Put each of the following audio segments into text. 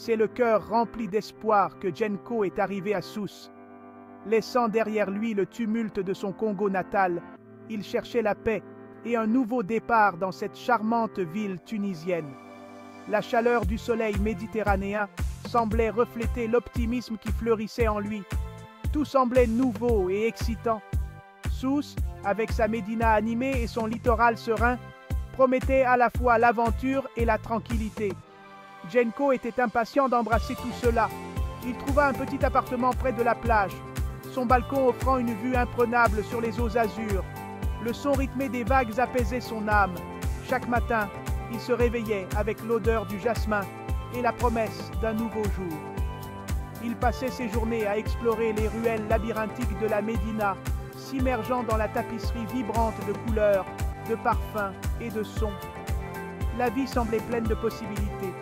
C'est le cœur rempli d'espoir que Jenko est arrivé à Sousse. Laissant derrière lui le tumulte de son Congo natal, il cherchait la paix et un nouveau départ dans cette charmante ville tunisienne. La chaleur du soleil méditerranéen semblait refléter l'optimisme qui fleurissait en lui. Tout semblait nouveau et excitant. Sousse, avec sa médina animée et son littoral serein, promettait à la fois l'aventure et la tranquillité. Jenko était impatient d'embrasser tout cela. Il trouva un petit appartement près de la plage, son balcon offrant une vue imprenable sur les eaux azur. Le son rythmé des vagues apaisait son âme. Chaque matin, il se réveillait avec l'odeur du jasmin et la promesse d'un nouveau jour. Il passait ses journées à explorer les ruelles labyrinthiques de la Médina, s'immergeant dans la tapisserie vibrante de couleurs, de parfums et de sons. La vie semblait pleine de possibilités.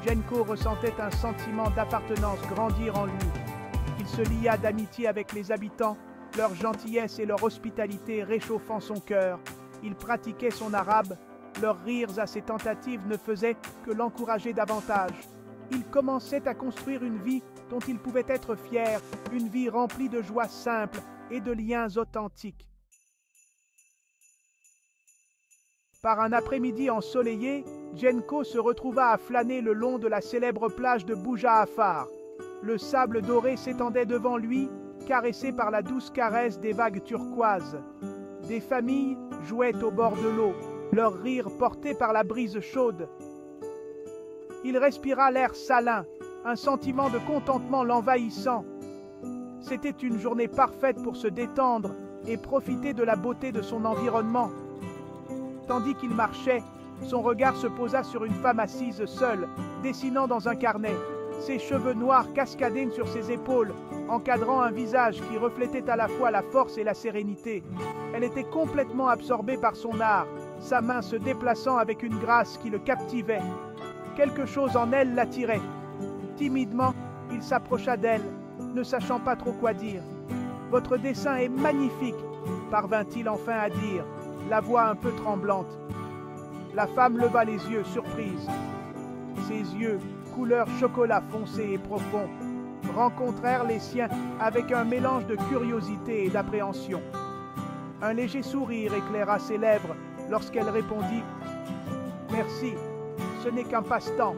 Jenko ressentait un sentiment d'appartenance grandir en lui. Il se lia d'amitié avec les habitants, leur gentillesse et leur hospitalité réchauffant son cœur. Il pratiquait son arabe, leurs rires à ses tentatives ne faisaient que l'encourager davantage. Il commençait à construire une vie dont il pouvait être fier, une vie remplie de joie simple et de liens authentiques. Par un après-midi ensoleillé, Jenko se retrouva à flâner le long de la célèbre plage de Bouja Afar. Le sable doré s'étendait devant lui, caressé par la douce caresse des vagues turquoises. Des familles jouaient au bord de l'eau, leurs rires portés par la brise chaude. Il respira l'air salin, un sentiment de contentement l'envahissant. C'était une journée parfaite pour se détendre et profiter de la beauté de son environnement. Tandis qu'il marchait, son regard se posa sur une femme assise seule, dessinant dans un carnet. Ses cheveux noirs cascadaient sur ses épaules, encadrant un visage qui reflétait à la fois la force et la sérénité. Elle était complètement absorbée par son art, sa main se déplaçant avec une grâce qui le captivait. Quelque chose en elle l'attirait. Timidement, il s'approcha d'elle, ne sachant pas trop quoi dire. « Votre dessin est magnifique !» parvint-il enfin à dire, la voix un peu tremblante. La femme leva les yeux, surprise. Ses yeux, couleur chocolat foncé et profond, rencontrèrent les siens avec un mélange de curiosité et d'appréhension. Un léger sourire éclaira ses lèvres lorsqu'elle répondit « Merci, ce n'est qu'un passe-temps. »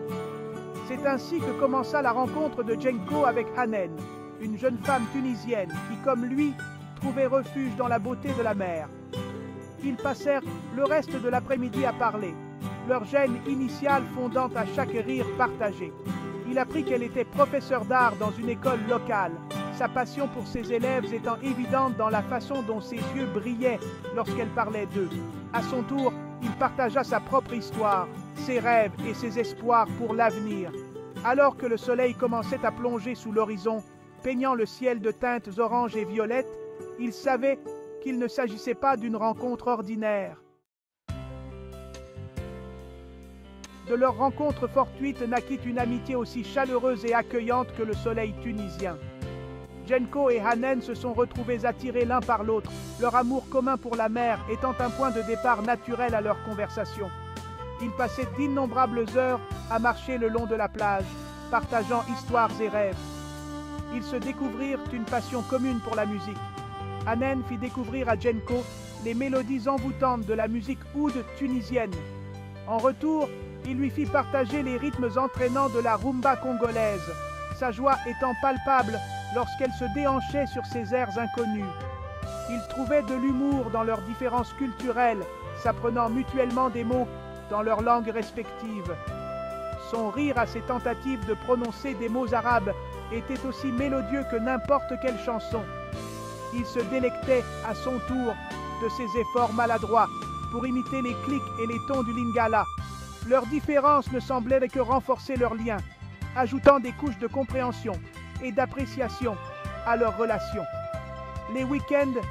C'est ainsi que commença la rencontre de Jenko avec Hanen, une jeune femme tunisienne qui, comme lui, trouvait refuge dans la beauté de la mer. Ils passèrent le reste de l'après-midi à parler, leur gêne initiale fondant à chaque rire partagé. Il apprit qu'elle était professeure d'art dans une école locale, sa passion pour ses élèves étant évidente dans la façon dont ses yeux brillaient lorsqu'elle parlait d'eux. À son tour, il partagea sa propre histoire, ses rêves et ses espoirs pour l'avenir. Alors que le soleil commençait à plonger sous l'horizon, peignant le ciel de teintes oranges et violettes, il savait qu'il ne s'agissait pas d'une rencontre ordinaire. De leur rencontre fortuite naquit une amitié aussi chaleureuse et accueillante que le soleil tunisien. Jenko et Hanen se sont retrouvés attirés l'un par l'autre, leur amour commun pour la mer étant un point de départ naturel à leur conversation. Ils passaient d'innombrables heures à marcher le long de la plage, partageant histoires et rêves. Ils se découvrirent une passion commune pour la musique. Hanen fit découvrir à Jenko les mélodies envoûtantes de la musique oud tunisienne. En retour, il lui fit partager les rythmes entraînants de la rumba congolaise, sa joie étant palpable lorsqu'elle se déhanchait sur ces airs inconnus. Ils trouvaient de l'humour dans leurs différences culturelles, s'apprenant mutuellement des mots dans leurs langues respectives. Son rire à ses tentatives de prononcer des mots arabes était aussi mélodieux que n'importe quelle chanson. Il se délectait à son tour de ses efforts maladroits pour imiter les clics et les tons du lingala. Leurs différences ne semblaient que renforcer leur lien, ajoutant des couches de compréhension et d'appréciation à leur relation. Les week-ends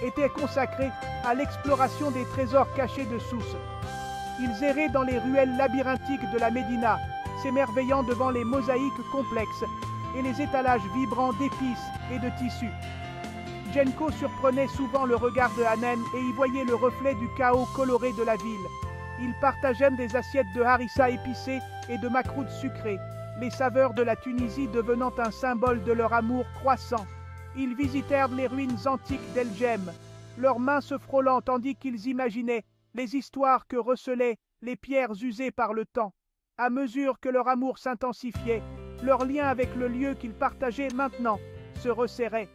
étaient consacrés à l'exploration des trésors cachés de Sousse. Ils erraient dans les ruelles labyrinthiques de la Médina, s'émerveillant devant les mosaïques complexes et les étalages vibrants d'épices et de tissus. Jenko surprenait souvent le regard de Hanen et y voyait le reflet du chaos coloré de la ville. Ils partagèrent des assiettes de harissa épicées et de makroud sucrées, les saveurs de la Tunisie devenant un symbole de leur amour croissant. Ils visitèrent les ruines antiques d'El Jem, leurs mains se frôlant tandis qu'ils imaginaient les histoires que recelaient les pierres usées par le temps. À mesure que leur amour s'intensifiait, leur lien avec le lieu qu'ils partageaient maintenant se resserrait.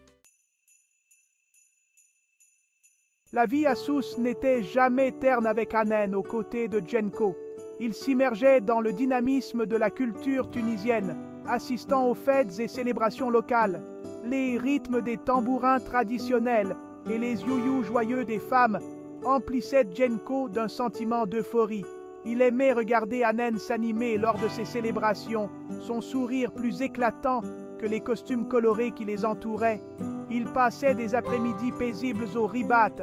La vie à Sousse n'était jamais terne avec Hanen aux côtés de Djenko. Il s'immergeait dans le dynamisme de la culture tunisienne, assistant aux fêtes et célébrations locales. Les rythmes des tambourins traditionnels et les youyous joyeux des femmes emplissaient Djenko d'un sentiment d'euphorie. Il aimait regarder Hanen s'animer lors de ces célébrations, son sourire plus éclatant que les costumes colorés qui les entouraient. Il passait des après-midi paisibles au Ribat,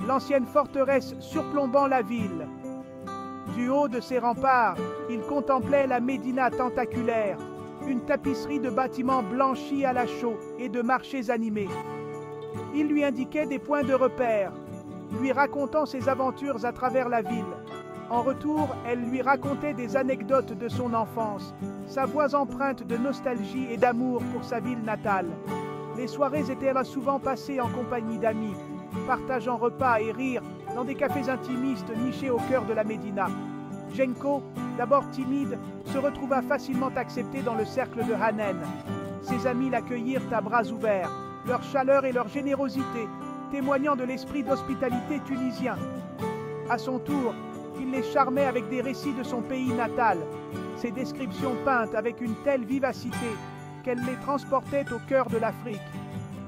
l'ancienne forteresse surplombant la ville. Du haut de ses remparts, il contemplait la Médina tentaculaire, une tapisserie de bâtiments blanchis à la chaux et de marchés animés. Il lui indiquait des points de repère, lui racontant ses aventures à travers la ville. En retour, elle lui racontait des anecdotes de son enfance, sa voix empreinte de nostalgie et d'amour pour sa ville natale. Les soirées étaient là souvent passées en compagnie d'amis, partageant repas et rires dans des cafés intimistes nichés au cœur de la Médina. Djenko, d'abord timide, se retrouva facilement accepté dans le cercle de Hanen. Ses amis l'accueillirent à bras ouverts, leur chaleur et leur générosité, témoignant de l'esprit d'hospitalité tunisien. À son tour, il les charmait avec des récits de son pays natal, ses descriptions peintes avec une telle vivacité qu'elle les transportait au cœur de l'Afrique.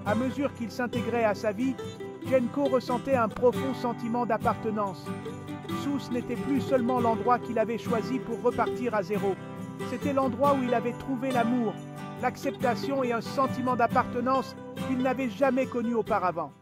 À mesure qu'il s'intégrait à sa vie, Djenko ressentait un profond sentiment d'appartenance. Sousse n'était plus seulement l'endroit qu'il avait choisi pour repartir à zéro. C'était l'endroit où il avait trouvé l'amour, l'acceptation et un sentiment d'appartenance qu'il n'avait jamais connu auparavant.